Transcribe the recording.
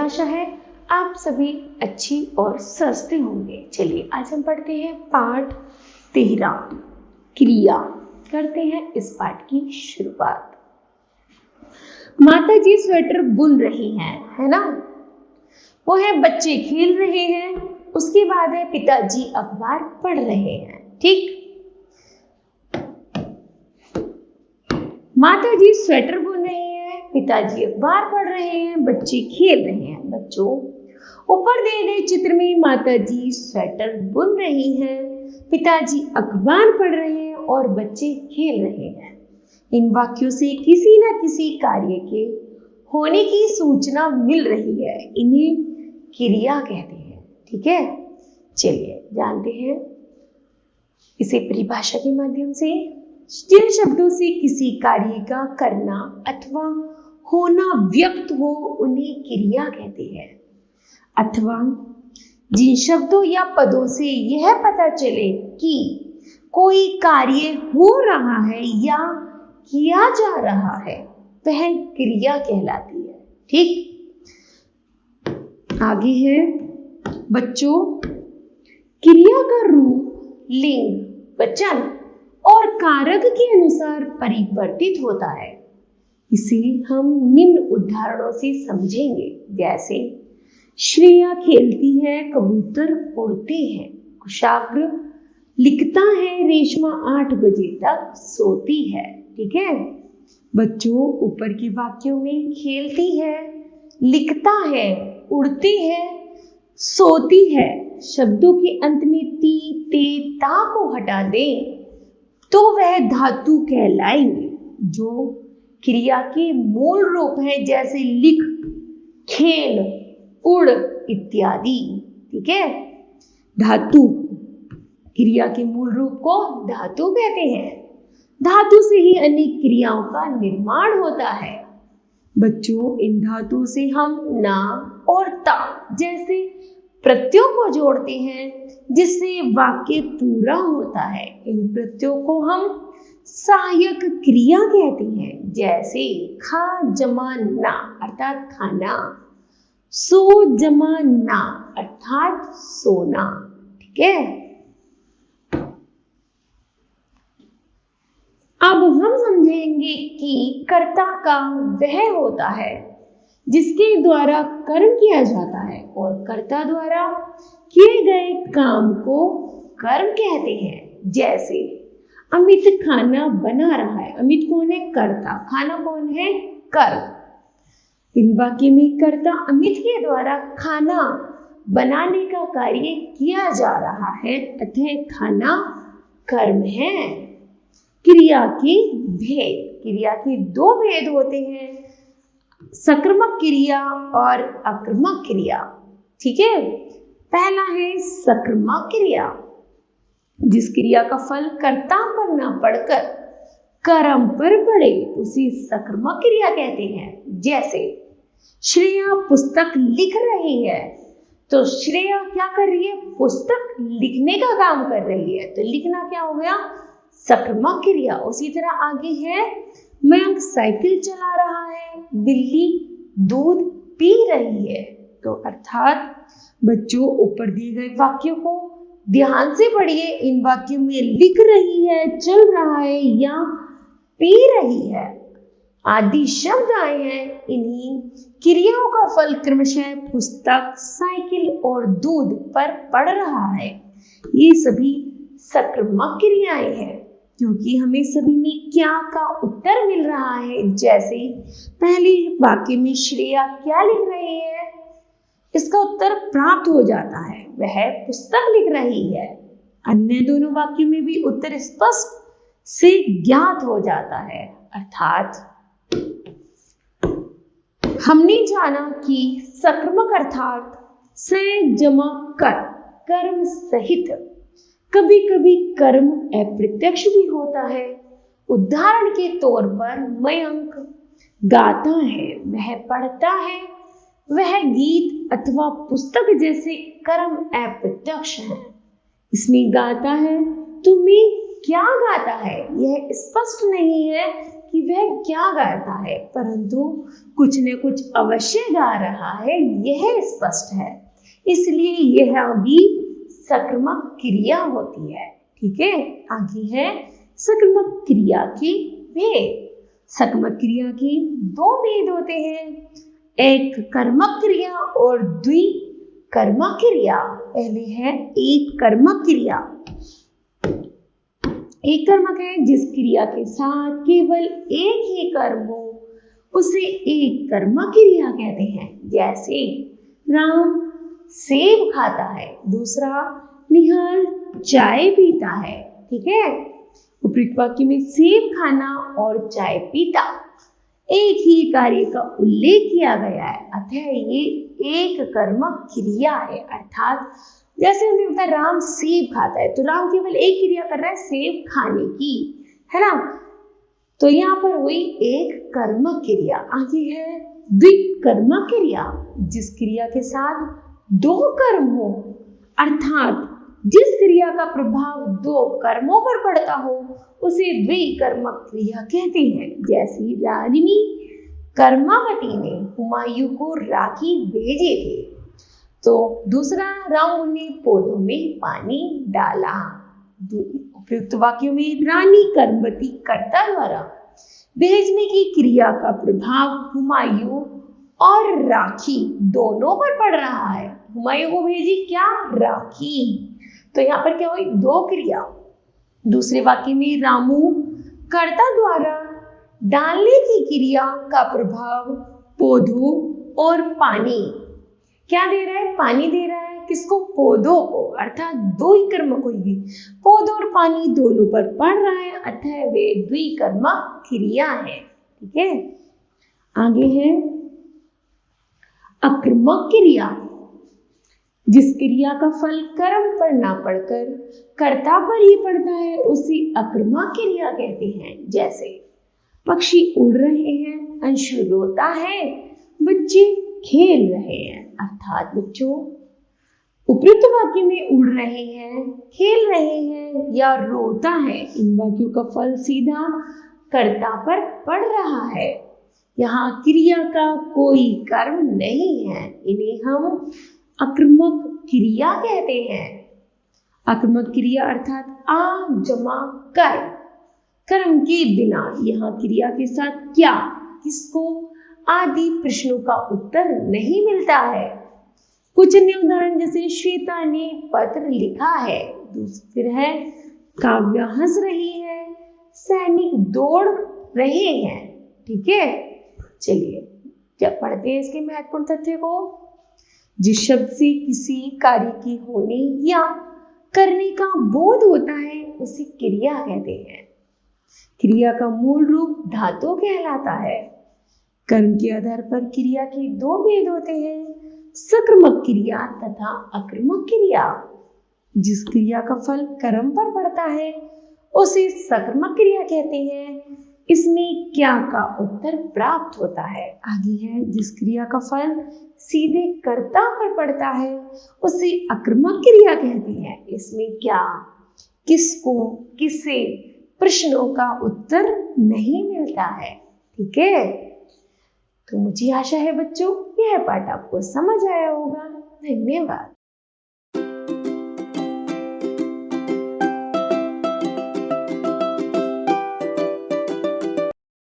आशा है आप सभी अच्छी और स्वस्थ होंगे। चलिए आज हम पढ़ते हैं पाठ 13 क्रिया। करते हैं इस पाठ की शुरुआत। माता जी स्वेटर बुन रही हैं, है ना। वो है बच्चे खेल रहे हैं, उसके बाद है पिताजी अखबार पढ़ रहे हैं। ठीक, माता जी स्वेटर बुन रही हैं, पिताजी अखबार पढ़ रहे हैं, बच्चे खेल रहे हैं। बच्चों, ऊपर दिए गए चित्र में माता जी स्वेटर बुन रही हैं, पिताजी अखबार पढ़ रहे हैं और बच्चे खेल रहे हैं। इन वाक्यों से किसी न किसी कार्य के होने की सूचना मिल रही है, इन्हें क्रिया कहते हैं। ठीक है, चलिए जानते हैं इसे परिभाषा के माध्यम से। जिन शब्दों से किसी कार्य का करना अथवा होना व्यक्त हो उन्हें क्रिया कहते हैं। अथवा जिन शब्दों या पदों से यह पता चले कि कोई कार्य हो रहा है या किया जा रहा है वह क्रिया कहलाती है। ठीक, आगे है बच्चों, क्रिया का रूप लिंग, वचन और कारक के अनुसार परिवर्तित होता है। इसे हम निम्न उदाहरणों से समझेंगे, जैसे श्रेया खेलती है, कबूतर उड़ते हैं, कुशाग्र लिखता है, रेशमा 8 बजे तक सोती है। ठीक है बच्चों, ऊपर के वाक्यों में खेलती है, लिखता है, उड़ती है, सोती है शब्दों के अंत में ती, ते, ता को हटा दें तो वह धातु कहलाएंगे जो क्रिया के मूल रूप है, जैसे लिख, खेल, उड़ इत्यादि। ठीक है, धातु क्रिया के मूल रूप को धातु कहते हैं। धातु से ही अनेक क्रियाओं का निर्माण होता है। बच्चों, इन धातु से हम ना और ता जैसे प्रत्ययों को जोड़ते हैं जिससे वाक्य पूरा होता है। इन प्रत्ययों को हम सहायक क्रिया कहते हैं, जैसे खा जमा ना अर्थात खाना, सो जमा ना अर्थात सोना। ठीक है, अब हम समझेंगे कि कर्ता का वह होता है जिसके द्वारा कर्म किया जाता है और कर्ता द्वारा किए गए काम को कर्म कहते हैं। जैसे अमित खाना बना रहा है, अमित कौन है? कर्ता, खाना कौन है? कर्म। इन वाक्य में कर्ता अमित के द्वारा खाना बनाने का कार्य किया जा रहा है, अतः खाना कर्म है। क्रिया के भेद, क्रिया के 2 भेद होते हैं, सक्रियक क्रिया और अकर्मक क्रिया। ठीक है, पहला है सक्रियक क्रिया, जिस क्रिया का फल कर्ता पर न पड़कर कर्म पर पड़े उसे सक्रियक क्रिया कहते हैं। जैसे श्रेया पुस्तक लिख रही है, तो श्रेया क्या कर रही है? पुस्तक लिखने का काम कर रही है, तो लिखना क्या हो गया? सक्रियक क्रिया। उसी तरह आगे है मयंक साइकिल चला रहा है, बिल्ली दूध पी रही है। तो अर्थात बच्चों, ऊपर दिए गए वाक्यों को ध्यान से पढ़िए। इन वाक्यों में लिख रही है, चल रहा है या पी रही है आदि शब्द आए हैं। इन्हीं क्रियाओं का फल क्रमशः पुस्तक, साइकिल और दूध पर पड़ रहा है। ये सभी सक्रियक क्रियाएं हैं क्योंकि हमें सभी में क्या का उत्तर मिल रहा है। जैसे पहले वाक्य में श्रेया क्या लिख रही है, इसका उत्तर प्राप्त हो जाता है, वह पुस्तक लिख रही है। अन्य दोनों वाक्यों में भी उत्तर स्पष्ट से ज्ञात हो जाता है। अर्थात हमने जाना कि सक्रियक अर्थात से जमा कर, कर्म सहित। कभी कभी कर्म अप्रत्यक्ष भी होता है। उदाहरण के तौर पर मयंक गाता है, वह पढ़ता है, वह गीत अथवा पुस्तक जैसे कर्म अप्रत्यक्ष है। इसमें गाता है, तुम्हें क्या गाता है यह स्पष्ट नहीं है, कि वह क्या गाता है, परंतु कुछ न कुछ अवश्य गा रहा है, यह स्पष्ट है। इसलिए यह भी सक्रियक क्रिया होती है। ठीक है, आगे है सक्रियक क्रिया के भेद। सक्रियक क्रिया के दो भेद होते हैं, एक कर्मक क्रिया और द्विकर्मक क्रिया। पहले है एक कर्मक क्रिया। एक कर्मक है जिस क्रिया के साथ केवल एक ही कर्म हो, उसे एक कर्मक क्रिया कहते हैं। जैसे राम सेब खाता है, दूसरा निहाल चाय पीता है। ठीक है, उपयुक्त वाक्य में सेब खाना और चाय पीता एक ही कार्य का उल्लेख किया गया है, अतः ये एक कर्मक क्रिया है। अर्थात जैसे हमने बताया राम सेब खाता है, तो राम केवल एक क्रिया कर रहा है सेब खाने की, है ना। तो यहाँ पर हुई एक कर्मक क्रिया। आगे है द्विकर्मक क्रिया, जिस क्रिया के साथ दो कर्म हो, अर्थात जिस क्रिया का प्रभाव दो कर्मों पर पड़ता हो, उसे द्विकर्मक क्रिया कहते हैं। जैसे रानी कर्मावती ने हुमायूं को राखी भेजे थे, तो दूसरा राम ने पौधों में पानी डाला। उपयुक्त वाक्यों में रानी कर्मवती कर्ता द्वारा भेजने की क्रिया का प्रभाव हुमायूं और राखी दोनों पर पड़ रहा है। हुमायूं को भेजी क्या? राखी। तो यहाँ पर क्या हुई? दो क्रिया। दूसरे वाक्य में रामू कर्ता द्वारा डालने की क्रिया का प्रभाव पौधों और पानी, क्या दे रहा है? पानी दे रहा है। किसको? पौधों को, अर्थात दो ही कर्म को ही पौधों और पानी दोनों पर पड़ रहा है, अतः वे द्विकर्मक क्रिया है। ठीक है, आगे है अकर्मक क्रिया, जिस क्रिया का फल कर्म पर ना पड़कर कर्ता पर ही पड़ता है, उसे अकर्मक क्रिया कहते हैं। जैसे पक्षी उड़ रहे हैं, अंशु रोता है, बच्चे खेल रहे हैं। अर्थात बच्चों उपयुक्त वाक्य में उड़ रहे हैं, खेल रहे हैं या रोता है, इन वाक्यों का फल सीधा कर्ता पर पड़ रहा है। यहाँ क्रिया का कोई कर्म नहीं है, इन्हें हम अकर्मक क्रिया कहते हैं। अकर्मक क्रिया अर्थात आ जमा कर्म, कर्म के बिना। यहाँ क्रिया के साथ क्या, किसको आदि प्रश्नों का उत्तर नहीं मिलता है। कुछ अन्य उदाहरण जैसे श्वेता ने पत्र लिखा है, फिर है काव्या हंस रही है, सैनिक दौड़ रहे हैं। ठीक है, चलिए जब पढ़ते हैं इसके महत्वपूर्ण तथ्य को। जिस शब्द से किसी कार्य की होने या करने का बोध होता है, उसे क्रिया कहते हैं। क्रिया का मूल रूप धातु कहलाता है। कर्म के आधार पर क्रिया के दो भेद होते हैं, सक्रियक क्रिया तथा अकर्मक क्रिया। जिस क्रिया का फल कर्म पर पड़ता है, उसे सक्रियक क्रिया कहते हैं। इसमें क्या का उत्तर प्राप्त होता है। आगे है जिस क्रिया का फल सीधे कर्ता पर पड़ता है, उसे अकर्मक क्रिया कहते हैं। इसमें क्या, किसको, किसे प्रश्नों का उत्तर नहीं मिलता है। ठीक है, तो मुझे आशा है बच्चों यह पाठ आपको समझ आया होगा। धन्यवाद।